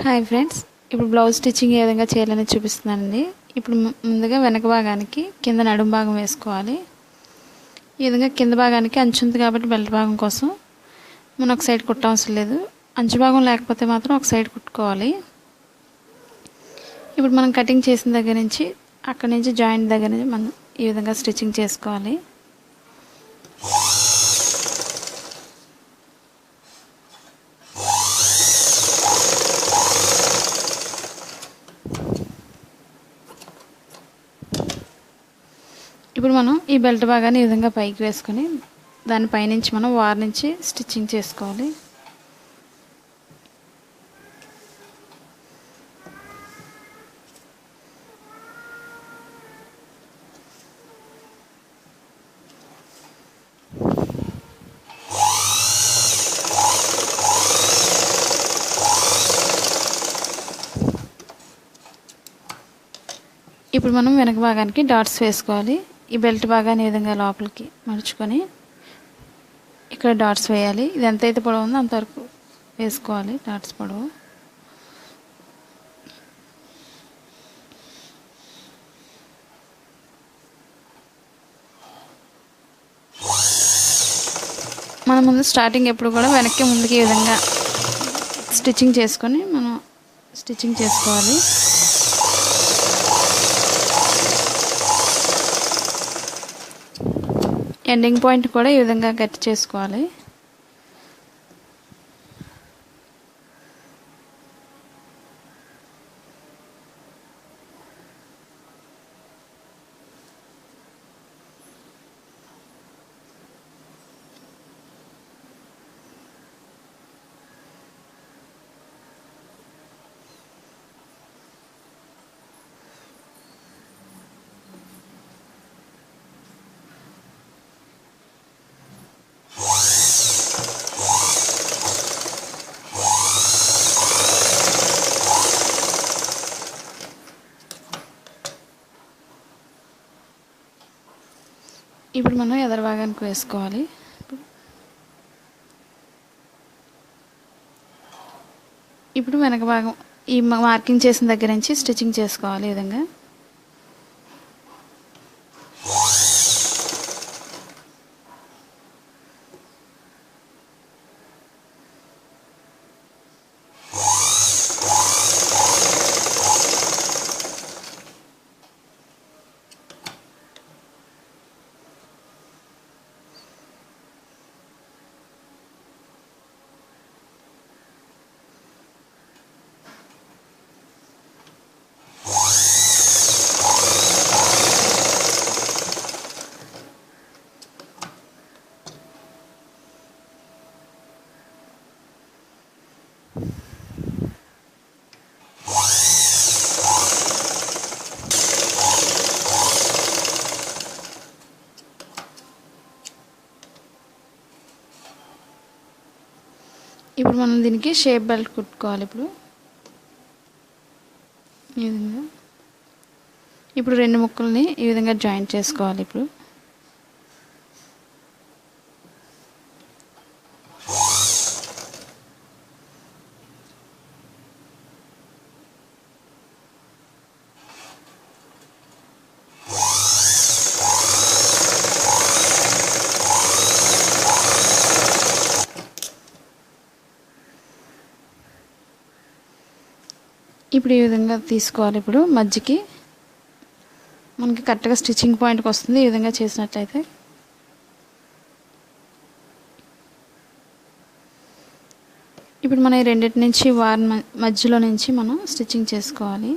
Hi friends, ఇప్పుడు blouse stitching ఏ విధంగా చేయాలని చూపిస్తున్నానండి. ఇప్పుడు ముందుగా వెనక భాగానికి కింద నడుము భాగం వేసుకోవాలి. ఈ విధంగా కింద భాగానికి అంచు ఉంది కాబట్టి బెల్ట్ భాగం కోసం మనం ఒక సైడ్ కుట్టవసరం లేదు. అంచు భాగం లేకపోతే మాత్రం ఒక సైడ్ కుట్టుకోవాలి. ఇప్పుడు మనం కటింగ్ చేసిన దగ్గర నుంచి అక్కడి నుంచి జాయింట్ దగ్గర నుంచి మనం ఈ విధంగా స్టిచ్చింగ్ చేసుకోవాలి. ఇప్పుడు మనం ఈ బెల్ట్ భాగాన్ని ఈ విధంగా పైకి వేసుకొని దానిపైనుంచి మనం వార్ నుంచి స్టిచ్చింగ్ చేసుకోవాలి. ఇప్పుడు మనం వెనక భాగానికి డాట్స్ వేసుకోవాలి. ఈ బెల్ట్ భాగాన్ని ఈ విధంగా లోపలికి మడుచుకొని ఇక్కడ డాట్స్ వేయాలి. ఇది ఎంతైతే పొడవు ఉందో అంతవరకు వేసుకోవాలి డాట్స్ పొడవు. మనం ముందు స్టార్టింగ్ ఎప్పుడు కూడా వెనక్కి ముందుకి ఈ విధంగా స్టిచ్చింగ్ చేసుకొని మనం స్టిచ్చింగ్ చేసుకోవాలి. ఎండింగ్ పాయింట్ కూడా ఈ విధంగా గట్టి చేసుకోవాలి. ఇప్పుడు మనం ఎదర భాగానికి వేసుకోవాలి. ఇప్పుడు వెనక భాగం ఈ మార్కింగ్ చేసిన దగ్గర నుంచి స్టిచ్చింగ్ చేసుకోవాలి. ఈ విధంగా ఇప్పుడు మనం దీనికి షేప్ బెల్ట్ కుట్టుకోవాలి. ఈ విధంగా ఇప్పుడు రెండు ముక్కల్ని ఈ విధంగా జాయింట్ చేసుకోవాలి. ఇప్పుడు ఈ విధంగా తీసుకోవాలి. ఇప్పుడు మధ్యకి మనకి కరెక్ట్గా స్టిచ్చింగ్ పాయింట్కి వస్తుంది. ఈ విధంగా చేసినట్లయితే ఇప్పుడు మన ఈ రెండింటి నుంచి వార్ మధ్యలో నుంచి మనం స్టిచ్చింగ్ చేసుకోవాలి.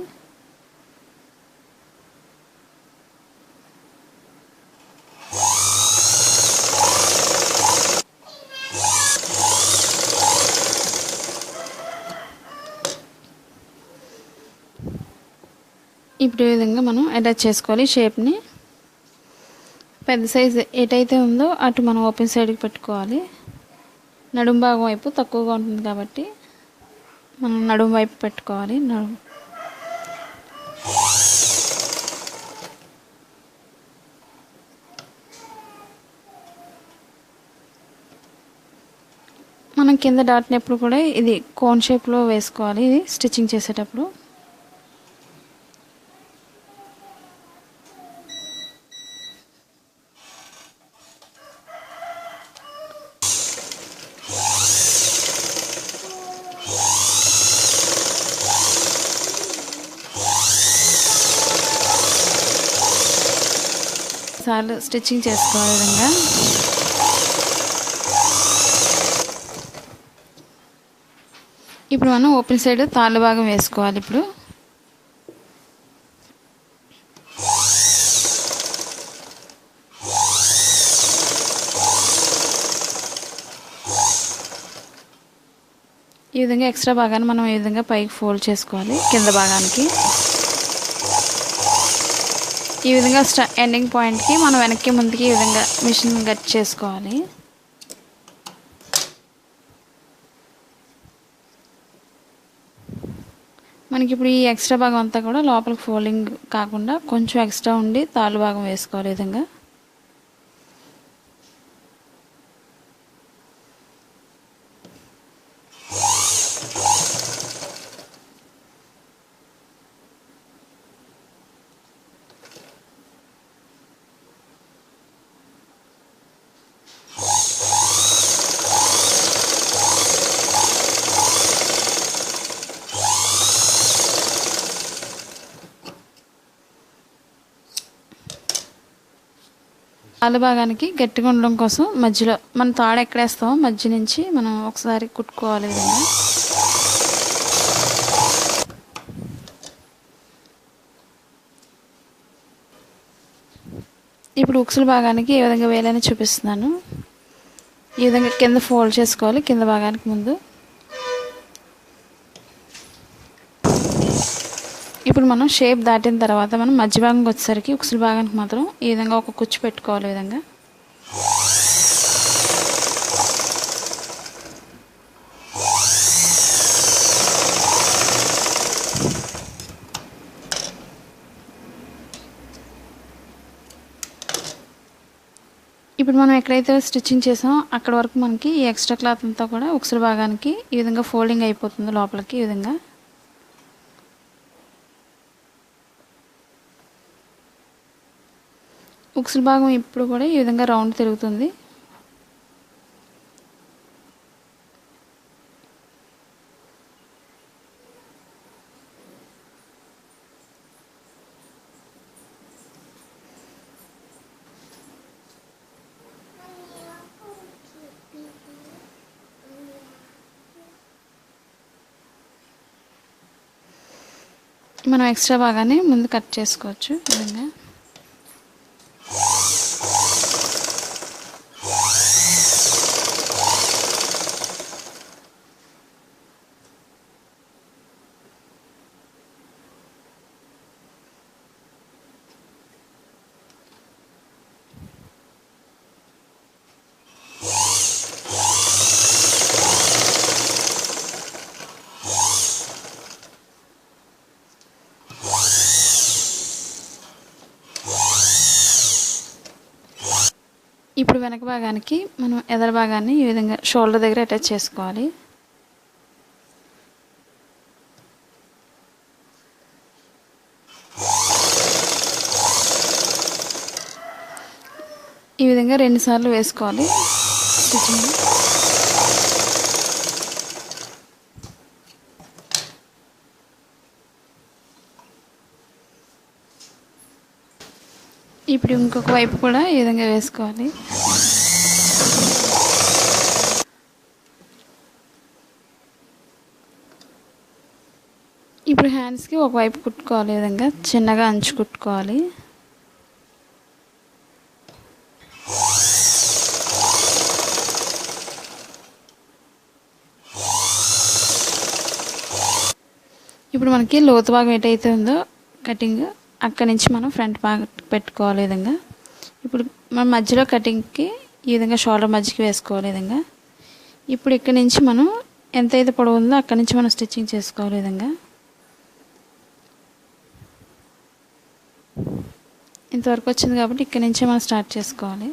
ఇప్పుడు ఈ విధంగా మనం అటాచ్ చేసుకోవాలి. షేప్ని పెద్ద సైజు ఎటైతే ఉందో అటు మనం ఓపెన్ సైడ్కి పెట్టుకోవాలి. నడుము భాగం వైపు తక్కువగా ఉంటుంది కాబట్టి మనం నడుము వైపు పెట్టుకోవాలి. మనం కింద డాట్ని ఎప్పుడు కూడా ఇది కోన్ షేప్లో వేసుకోవాలి ఇది స్టిచ్చింగ్ చేసేటప్పుడు. సార్లు స్టిచ్చింగ్ చేసుకోవాలి విధంగా. ఇప్పుడు మనం ఓపెన్ సైడ్ తాళ్ళు భాగం వేసుకోవాలి. ఇప్పుడు ఈ విధంగా ఎక్స్ట్రా భాగాన్ని మనం ఈ విధంగా పైకి ఫోల్డ్ చేసుకోవాలి. కింద భాగానికి ఈ విధంగా ఎండింగ్ పాయింట్కి మనం వెనక్కి ముందుకి ఈ విధంగా మిషన్ కట్ చేసుకోవాలి. మనకి ఇప్పుడు ఈ ఎక్స్ట్రా భాగం అంతా కూడా లోపలికి ఫోల్డింగ్ కాకుండా కొంచెం ఎక్స్ట్రా ఉండి తాళ్ళు భాగం వేసుకోవాలి ఈ విధంగా. తాళ్ళ భాగానికి గట్టిగా ఉండడం కోసం మధ్యలో మనం తాడు ఎక్కడేస్తామో మధ్య నుంచి మనం ఒకసారి కుట్టుకోవాలి విధంగా. ఇప్పుడు ఉక్సుల భాగానికి ఏ విధంగా వేయాలని చూపిస్తున్నాను. ఈ విధంగా కింద ఫోల్డ్ చేసుకోవాలి. కింద భాగానికి ముందు ఇప్పుడు మనం షేప్ దాటిన తర్వాత మనం మధ్య భాగంకి వచ్చేసరికి ఉక్సుల భాగానికి మాత్రం ఈ విధంగా ఒక కుచ్చు పెట్టుకోవాలి విధంగా. ఇప్పుడు మనం ఎక్కడైతే స్టిచ్చింగ్ చేసామో అక్కడ వరకు మనకి ఈ ఎక్స్ట్రా క్లాత్ అంతా కూడా ఉక్సుల భాగానికి ఈ విధంగా ఫోల్డింగ్ అయిపోతుంది లోపలికి ఈ విధంగా. ఉక్సుల భాగం ఇప్పుడు కూడా ఈ విధంగా రౌండ్ తిరుగుతుంది. మనం ఎక్స్ట్రా భాగాన్ని ముందు కట్ చేసుకోవచ్చు ఈ విధంగా. ఇప్పుడు వెనక భాగానికి మనం ఎదర భాగాన్ని ఈ విధంగా షోల్డర్ దగ్గర అటాచ్ చేసుకోవాలి. ఈ విధంగా 2 సార్లు వేసుకోవాలి స్టిచ్చింగ్. ఇప్పుడు ఇంకొక వైపు కూడా ఈ విధంగా వేసుకోవాలి. ఇప్పుడు హ్యాండ్స్కి ఒకవైపు కుట్టుకోవాలి ఈ విధంగా చిన్నగా అంచు కుట్టుకోవాలి. ఇప్పుడు మనకి లోతు భాగం ఏటైతే ఉందో కటింగ్ అక్కడి నుంచి మనం ఫ్రంట్ భాగం పెట్టుకోవాలి ఈ విధంగా. ఇప్పుడు మనం మధ్యలో కటింగ్కి ఈ విధంగా షోల్డర్ మధ్యకి వేసుకోవాలి ఈ విధంగా. ఇప్పుడు ఇక్కడి నుంచి మనం ఎంతైతే పొడవు ఉందో అక్కడి నుంచి మనం స్టిచ్చింగ్ చేసుకోవాలి ఈ విధంగా. ఇంతవరకు వచ్చింది కాబట్టి ఇక్కడి నుంచే మనం స్టార్ట్ చేసుకోవాలి.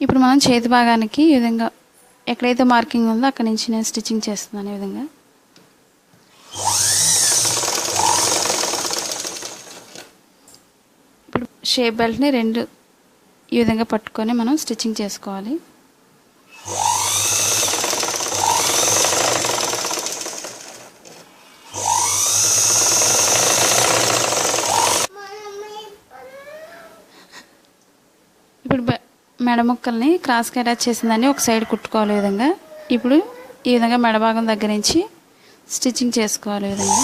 ఇప్పుడు మనం చేతి భాగానికి ఈ విధంగా ఎక్కడైతే మార్కింగ్ ఉందో అక్కడి నుంచి నేను స్టిచ్చింగ్ చేస్తున్నాను. ఈ విధంగా ఇప్పుడు షేప్ బెల్ట్ని రెండు ఈ విధంగా పట్టుకొని మనం స్టిచ్చింగ్ చేసుకోవాలి. ఇప్పుడు మెడ ముక్కల్ని క్రాస్గా అటాచ్ చేసిందని ఒక సైడ్ కుట్టుకోవాలి. ఈ విధంగా ఇప్పుడు ఈ విధంగా మెడ భాగం దగ్గర నుంచి స్టిచ్చింగ్ చేసుకోవాలి. ఈ విధంగా